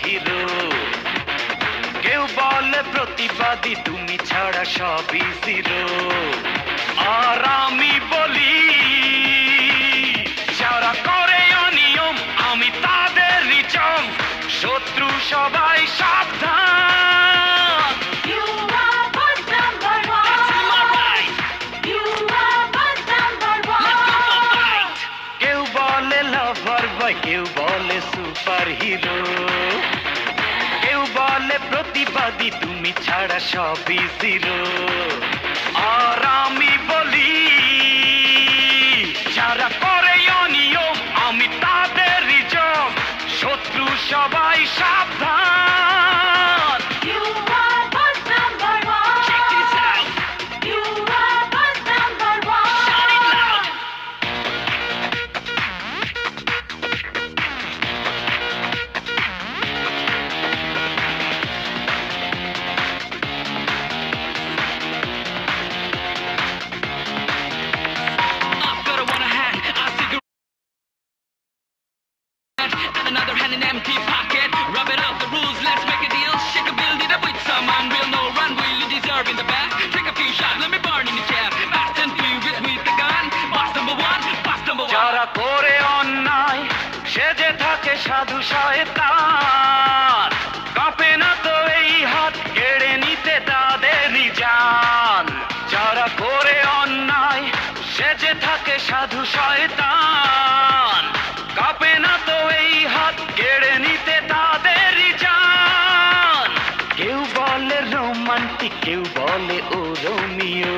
Hero. কেউ বলে প্রতিবাদী, তুমি ছাড়া সবই জিরো। আর আমি বলি যারা করে অনিয়ম আমি তাদেরই জম। শত্রু সবাই সাবধান। কেউ বলে লাভার বয়, কেউ বলে সুপার হিরো। কেউ বলে প্রতিবাদী, তুমি ছাড়া সবই জিরো। আর আমি বলি যারা করে অনিয়ম আমি তাদেরই জম। শত্রু সবাই সাবধান। Check this out. Shout it loud. I've got a one hand, a cigarette, and another hand in empty pocket. Rub it out the rules, let's make a deal. Shake a build it up with some unreal. No run, will you deserve in the back? Take a few shots, let me burn in the cab. Fast and furious with the gun. Boss number one, boss number one. যারা করে অন্যায় সেজে থাকে সাধু শয়তান। কাঁপে না তো এই হাত, কেড়ে নিতে তাদেরই জান। যারা করে অন্যায় সেজে থাকে সাধু শয়তান। কাঁপে না তো এই হাত, কেড়ে নিতে তাদেরই জান। কেউ বলে রোমান্টিক, কেউ বলে ও রোমিও।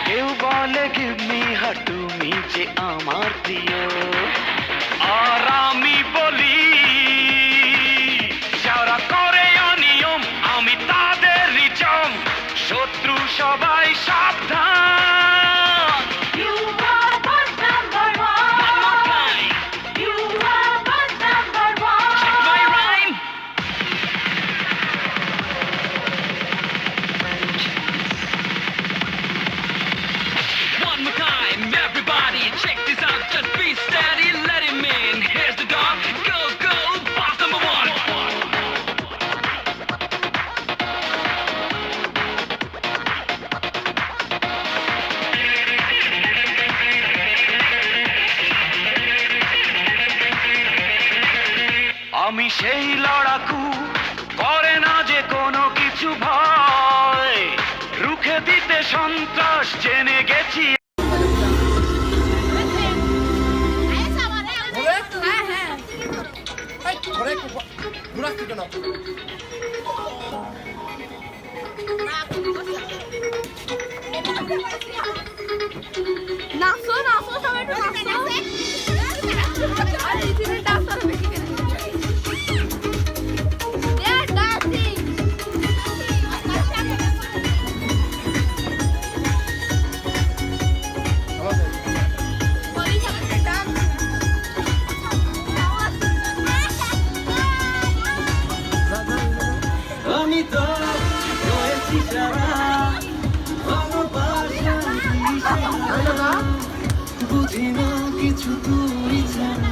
কেউ বলে গিভ মি হার্ট, তুমি যে আমার প্রিয়। আর আমি বলি যারা করে অনিয়ম আমি তাদেরই জম। শত্রু সবাই সাবধান। One more time. Check my rhyme. One more time, everybody, check this out. Just be steady, let him in. Here's the dog. Go, go, boss number one. আমি সেই লড়াকু, করে না যে কোনো কিছু ভয়। রুখে দিতে সন্ত্রাস জেনে গেছি। নাচো নাচো সবাই একটু নাচো। আমি তো রয়েছি সারা বুঝি না কিছু তুই ছাড়া।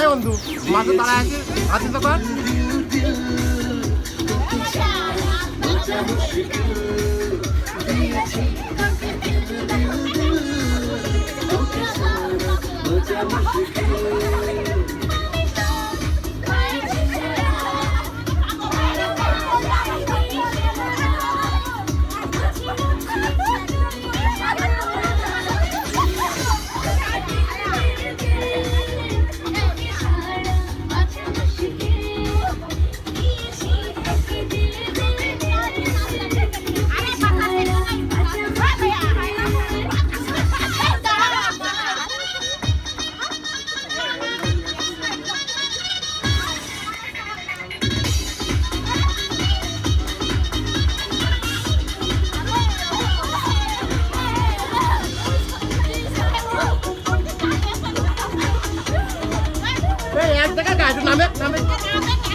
এই বন্ধু মাঝে তারা আছে আছে তো কর।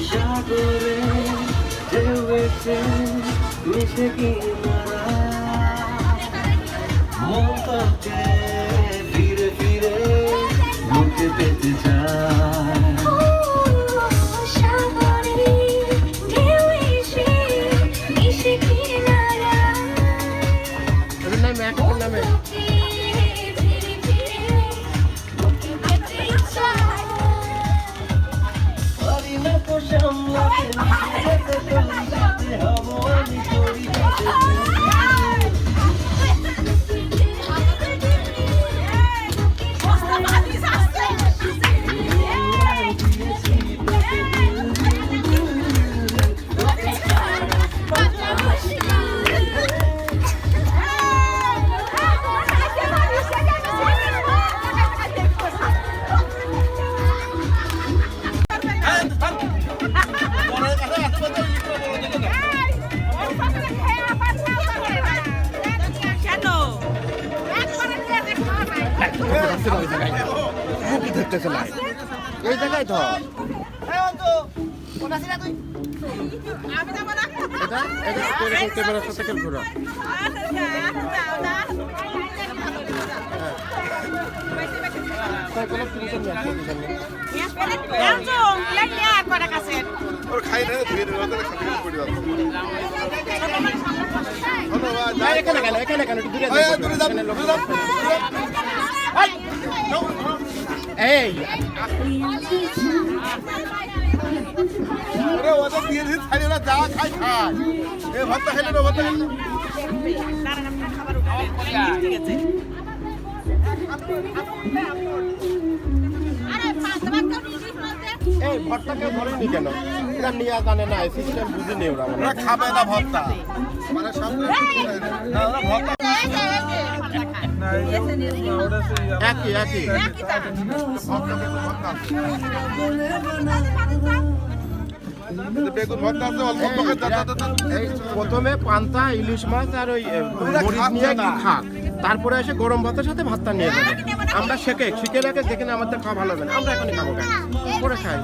সাগরে ঢেউয়েছে মিশে কি মারা মনটাকে ফিরে ফিরে মুখে পেতে চায় কোন নামে? পারি না তো সামলাতে নিজেকে কলিজাতে হবো আমি করি মুখি ধরতেছে না এই জায়গায় ধর এটা এটা ক্যামেরার সাথে খেল করো কোনো টেনশন নেই ওর খাই না ধীরে ধীরে খাই পড়ে যাচ্ছে ধন্যবাদ এখানে কেন দূরে দূরে যান এই ওরে ওদের দিয়ে দিন ছাড়ি ওরা যা খাই খায় এ ভাতটা খেলে না ভাতটা খেলে এই ভট্টাকে ধরেনি কেন এরা নিয়ে জানে না সিস্টেম বুঝিনি ওরা ওরা খাবে না ভর্তা মানে সব না ওরা ভর্তা একই বেগুন ভর্তা আছে অল্প এই প্রথমে পান্তা ইলিশ মাছ আর ওই মরিচ নিয়ে কি খাক তারপরে এসে গরম ভাতের সাথে ভাতটা নিয়ে যাবে আমরা শিখে রাখে দেখে না আমাদের খাওয়া ভালো হবে না আমরা এখনই খাবো কেন করে খাই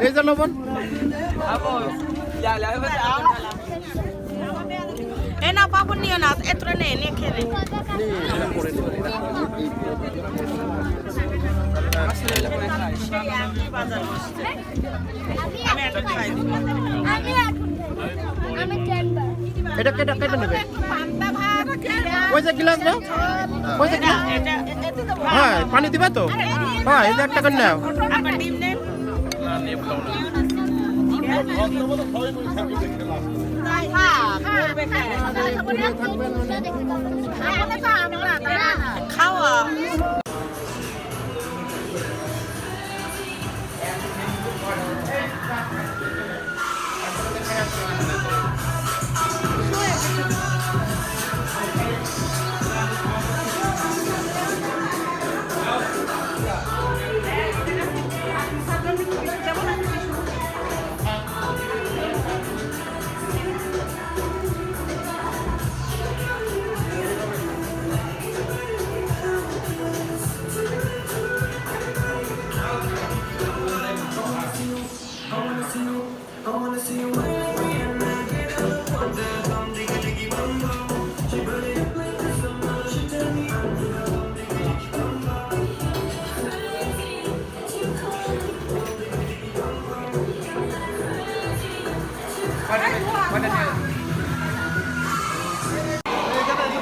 এই যে লবণ না পাপড় নিও না এত নেই নিয়ে খেলে এটা কেটে নেবে ওই যে গ্লাস না ওই যে হ্যাঁ পানি দিবা তো হ্যাঁ এই যে একটা করে নাও খাওয়া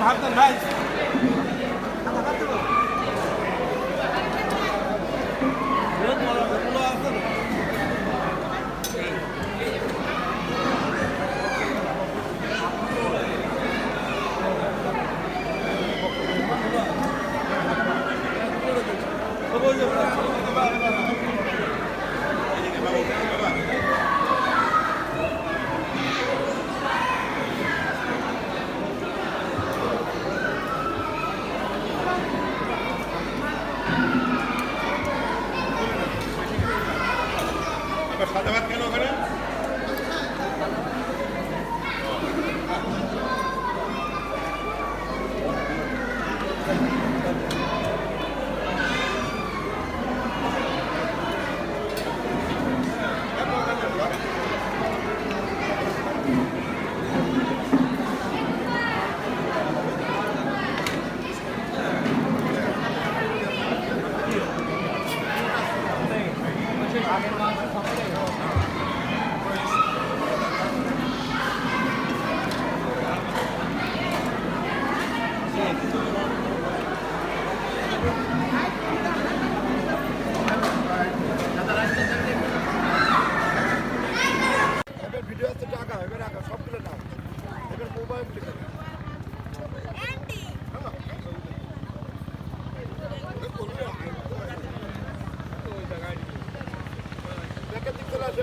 ভাবতেন ভাই সাদা ভাত কেন ওখানে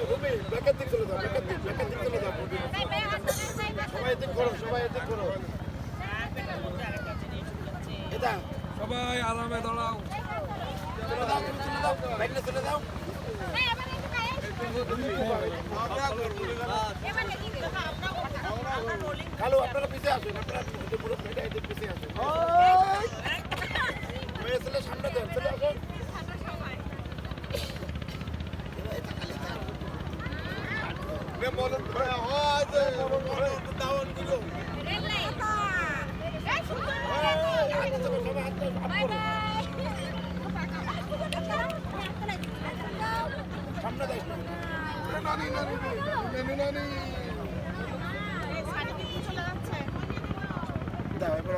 রুমি ব্যাকের দিক চলে যাও, ব্যাকের দিক চলে যাও। সবাই এদিক করো, সবাই এদিক করো। এটা সবাই আরামে দাঁড়াও। চলে দাও, তুমি চলে দাও, বাইরে চলে দাও। কালু আপনারা পিছিয়ে আসুন, আপনারা পুরো পিছিয়ে আসুন। মেয়ে ছেলে সামনে দেন, চলে আসুন। বলুন দাওয়ান গুলো সামনে দেখ নানি নানি নানি নানি দাও এবার